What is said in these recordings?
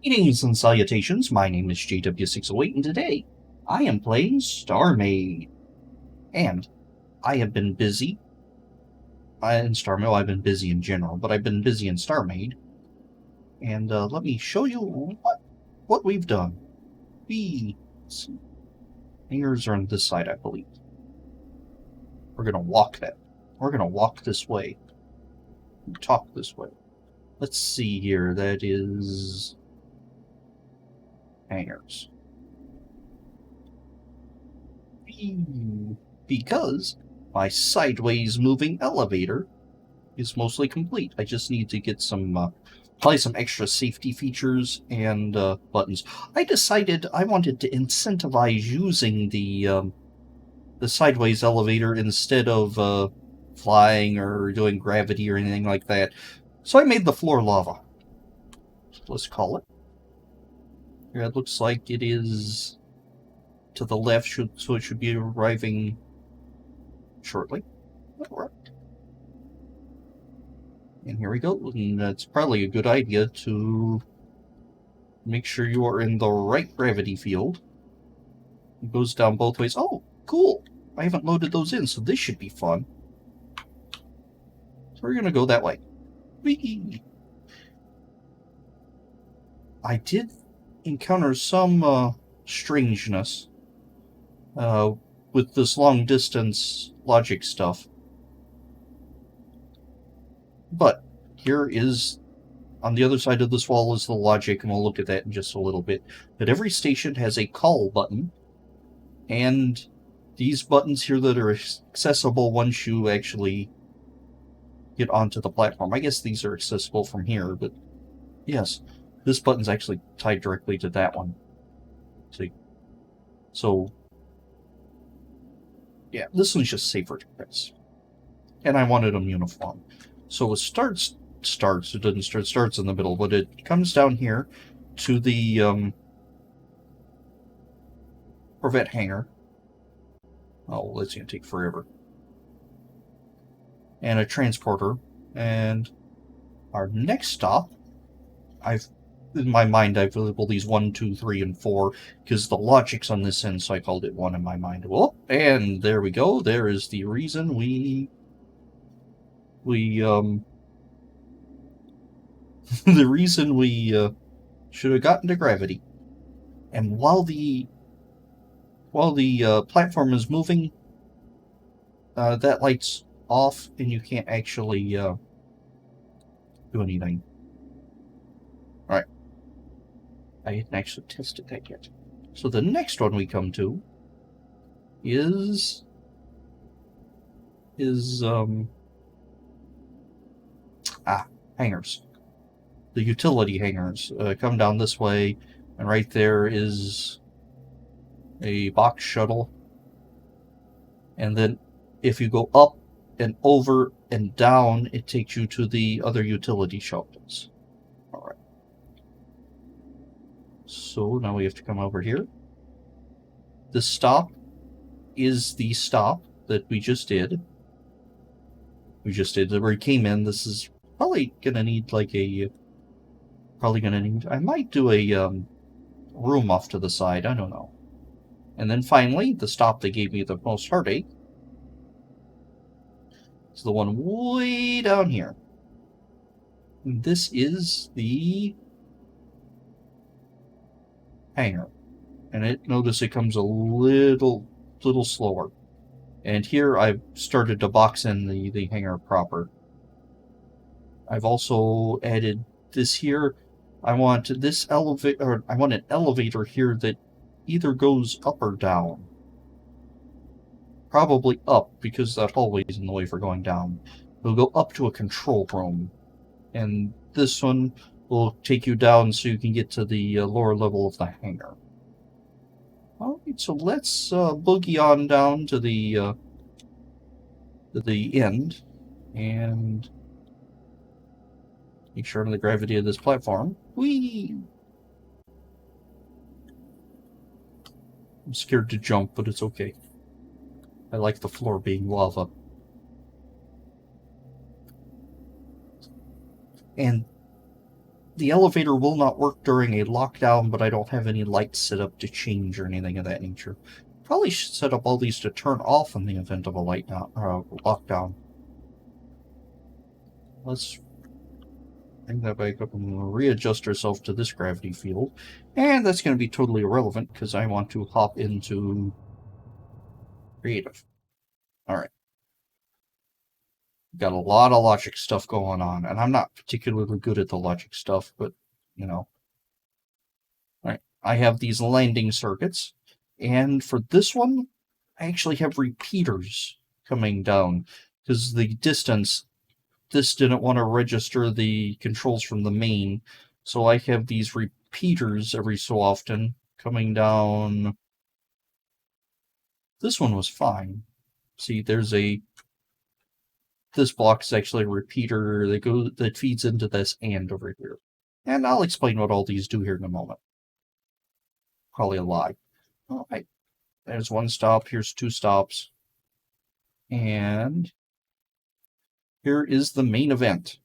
Greetings and salutations, my name is JW608, and today I am playing StarMade. And I have been busy in StarMade. I've been busy in general, but I've been busy in StarMade. And let me show you what we've done. Hangars are on this side, I believe. We're going to walk that. We're going to walk this way. Talk this way. Let's see here. That is hangars. Because my sideways moving elevator is mostly complete. I just need to get some, probably some extra safety features and buttons. I decided I wanted to incentivize using the sideways elevator instead of flying or doing gravity or anything like that. So I made the floor lava. So let's call it. Here it looks like it is to the left, so it should be arriving shortly. Alright. And here we go. And that's probably a good idea to make sure you are in the right gravity field. It goes down both ways. Oh, cool! I haven't loaded those in, so this should be fun. So we're going to go that way. Whee! I did encounter some strangeness with this long-distance logic stuff. But here is, on the other side of this wall is the logic, and we'll look at that in just a little bit. But every station has a call button, and these buttons here that are accessible once you actually get onto the platform. I guess these are accessible from here, but yes, this button's actually tied directly to that one. See? So, yeah, this one's just safer to press. And I wanted them uniform. So it starts, it doesn't start, starts in the middle, but it comes down here to the Corvette hangar. Oh, that's going to take forever. And a transporter. And our next stop, in my mind, I've labeled these 1, 2, 3, and 4, because the logic's on this end, so I called it 1 in my mind. Well, and there we go. There is the reason we the reason we should have gotten to gravity. And while the platform is moving, that light's off, and you can't actually do anything. Alright. I hadn't actually tested that yet. So the next one we come to is hangars. The utility hangars come down this way, and right there is a box shuttle. And then if you go up and over and down, it takes you to the other utility shuttles. Alright. So now we have to come over here. The stop is the stop that we just did. Where we came in. This is probably gonna need like a... I might do a room off to the side. I don't know. And then finally, the stop that gave me the most heartache is the one way down here. And this is the hangar. And notice it comes a little slower. And here I've started to box in the hangar proper. I've also added this here. I want this elevator, or I want an elevator here that either goes up or down. Probably up, because that hallway is in the way for going down. It'll go up to a control room. And this one will take you down so you can get to the lower level of the hangar. Alright, so let's boogie on down to the end and make sure I'm the gravity of this platform. Whee! I'm scared to jump, but it's okay. I like the floor being lava. And the elevator will not work during a lockdown, but I don't have any lights set up to change or anything of that nature. Probably should set up all these to turn off in the event of a lockdown. Let's bring that back up and we'll readjust ourselves to this gravity field. And that's going to be totally irrelevant because I want to hop into creative. Alright. Got a lot of logic stuff going on, and I'm not particularly good at the logic stuff, but, you know. Alright, I have these landing circuits, and for this one, I actually have repeaters coming down, because the distance, this didn't want to register the controls from the main, so I have these repeaters every so often coming down. This one was fine. See, there's this block is actually a repeater that feeds into this and over here. And I'll explain what all these do here in a moment. Probably a lie. Alright. There's one stop, here's two stops. And here is the main event.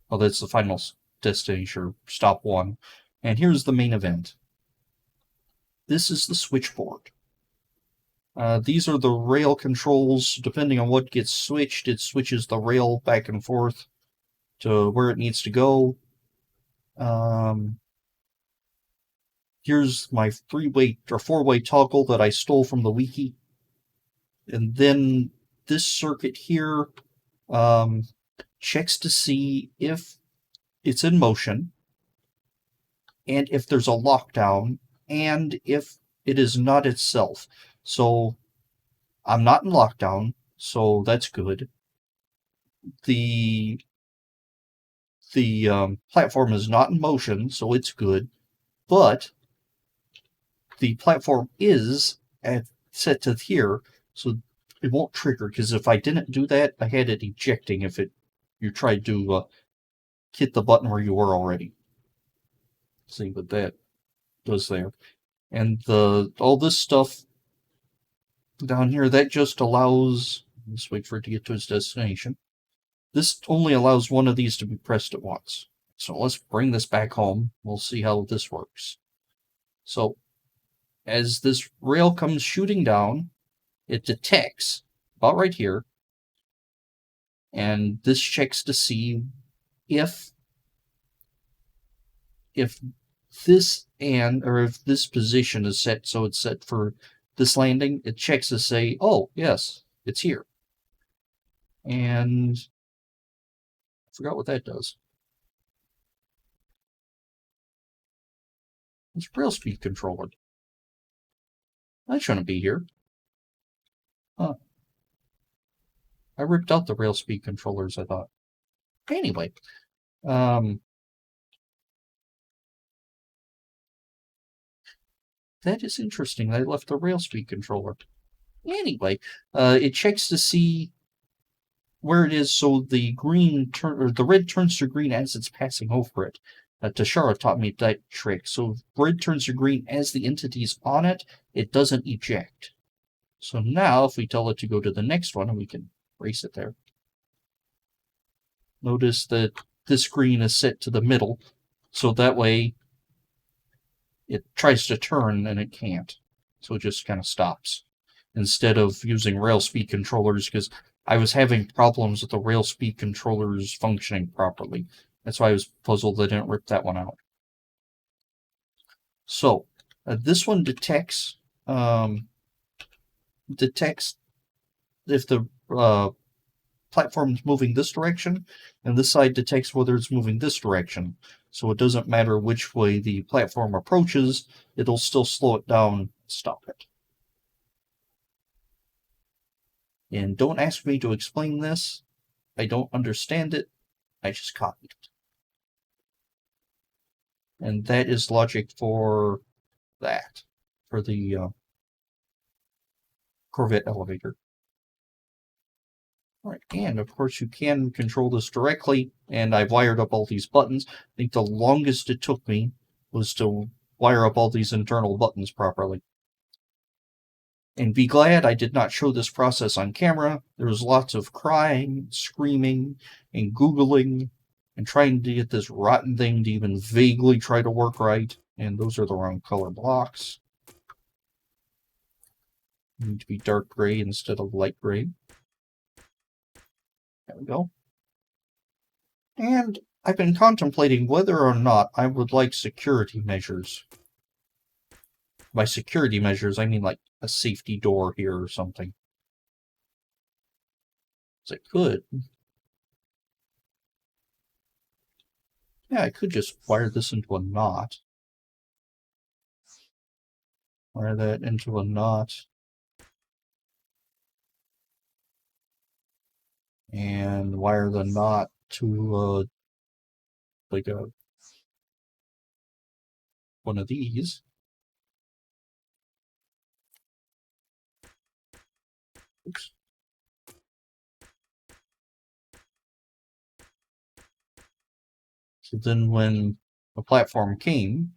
Oh, that's the final destination, stop one. And here's the main event. This is the switchboard. These are the rail controls. Depending on what gets switched, it switches the rail back and forth to where it needs to go. Here's my three-way or four-way toggle that I stole from the wiki. And then this circuit here checks to see if it's in motion, and if there's a lockdown, and if it is not itself. So I'm not in lockdown, so that's good. The platform is not in motion, so it's good. But the platform is set to here, so it won't trigger. Because if I didn't do that, I had it ejecting if you tried to hit the button where you were already. See what that does there. And all this stuff down here, that just allows, let's wait for it to get to its destination. This only allows one of these to be pressed at once. So let's bring this back home. We'll see how this works. So as this rail comes shooting down, it detects about right here. And this checks to see if this if this position is set so it's set for this landing, it checks to say, oh, yes, it's here. And I forgot what that does. It's rail speed controller. That shouldn't be here. Huh. I ripped out the rail speed controllers, I thought. Anyway. That is interesting. I left the rail speed controller. Anyway, it checks to see where it is, so the red turns to green as it's passing over it. Tashara taught me that trick. So red turns to green as the entity's on it. It doesn't eject. So now, if we tell it to go to the next one, and we can race it there. Notice that this green is set to the middle, so that way it tries to turn and it can't. So it just kind of stops. Instead of using rail speed controllers, because I was having problems with the rail speed controllers functioning properly. That's why I was puzzled they didn't rip that one out. So, this one detects if the platform is moving this direction, and this side detects whether it's moving this direction. So it doesn't matter which way the platform approaches, it'll still slow it down and stop it. And don't ask me to explain this. I don't understand it. I just copied it. And that is logic for that, for the Corvette elevator. All right, and of course you can control this directly, and I've wired up all these buttons. I think the longest it took me was to wire up all these internal buttons properly. And be glad I did not show this process on camera. There was lots of crying, screaming, and Googling, and trying to get this rotten thing to even vaguely try to work right. And those are the wrong color blocks. They need to be dark gray instead of light gray. There we go. And I've been contemplating whether or not I would like security measures. By security measures, I mean like a safety door here or something. So I could. Yeah, I could just wire this into a knot. Wire that into a knot. And wire the knot to like a one of these. Oops. So then when the platform came,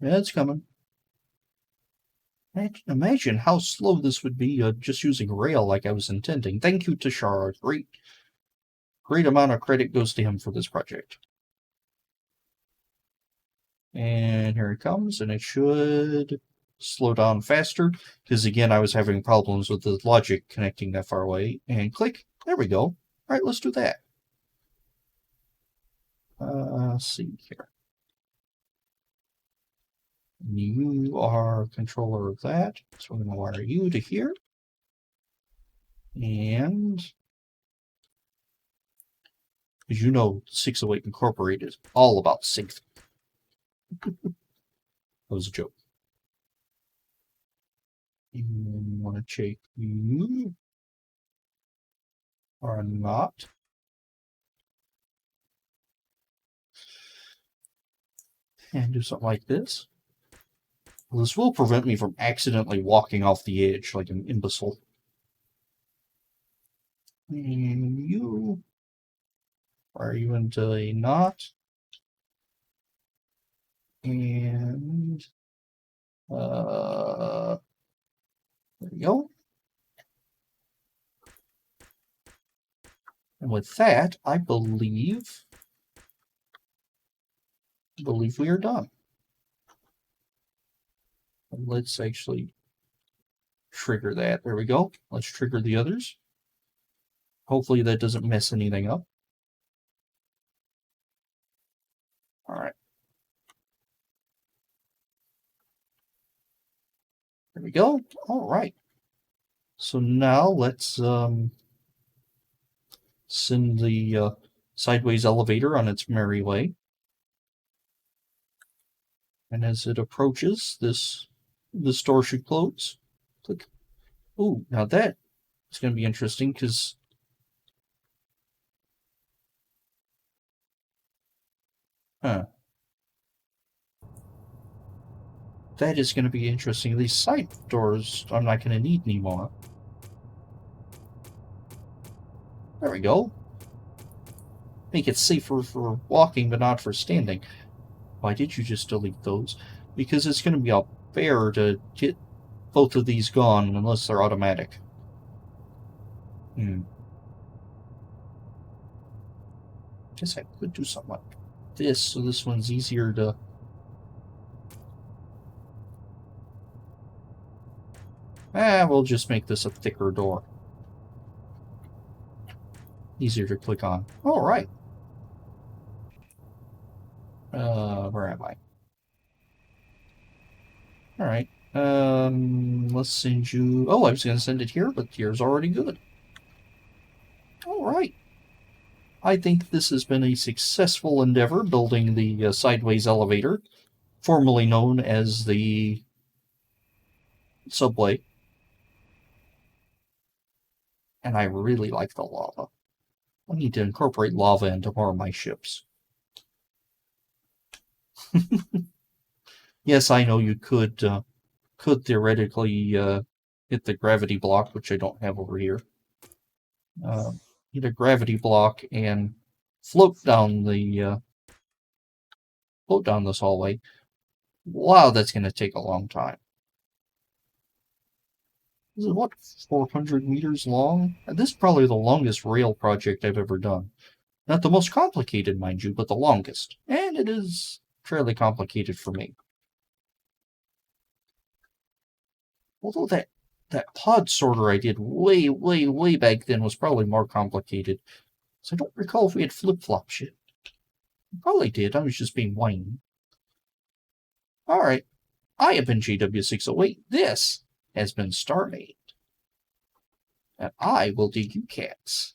yeah, it's coming. Imagine how slow this would be just using rail like I was intending. Thank you, Tashara. Great amount of credit goes to him for this project. And here it comes, and it should slow down faster, because again, I was having problems with the logic connecting that far away. And click, there we go. All right, let's do that. Let's see here. You are controller of that, so we're going to wire you to here. And as you know, 608 Incorporated is all about safety. That was a joke. You want to check you are not. And do something like this. Well, this will prevent me from accidentally walking off the edge like an imbecile. And you are you into a knot. And there we go. And with that, I believe we are done. Let's actually trigger that. There we go. Let's trigger the others. Hopefully that doesn't mess anything up. All right. There we go. All right. So now let's send the sideways elevator on its merry way. And as it approaches, this door should close. Click. Ooh, now that is going to be interesting because that is going to be interesting. These side doors I'm not going to need anymore. There we go. Make it safer for walking, but not for standing. Why did you just delete those? Because it's going to be a bear to get both of these gone unless they're automatic. Guess I could do something like this, so this one's easier to... we'll just make this a thicker door. Easier to click on. All right. Where am I? All right. Let's send you... Oh, I was going to send it here, but here's already good. All right. I think this has been a successful endeavor building the sideways elevator, formerly known as the subway. And I really like the lava. I need to incorporate lava into more of my ships. Yes, I know you could theoretically hit the gravity block, which I don't have over here. Hit a gravity block and float down this hallway. Wow, that's going to take a long time. Is it, what, 400 meters long? This is probably the longest rail project I've ever done. Not the most complicated, mind you, but the longest. And it is fairly complicated for me. Although that pod sorter I did way back then was probably more complicated. So I don't recall if we had flip-flops yet. We probably did, I was just being whiny. Alright, I have been JW608. This has been StarMade. And I will dig you cats.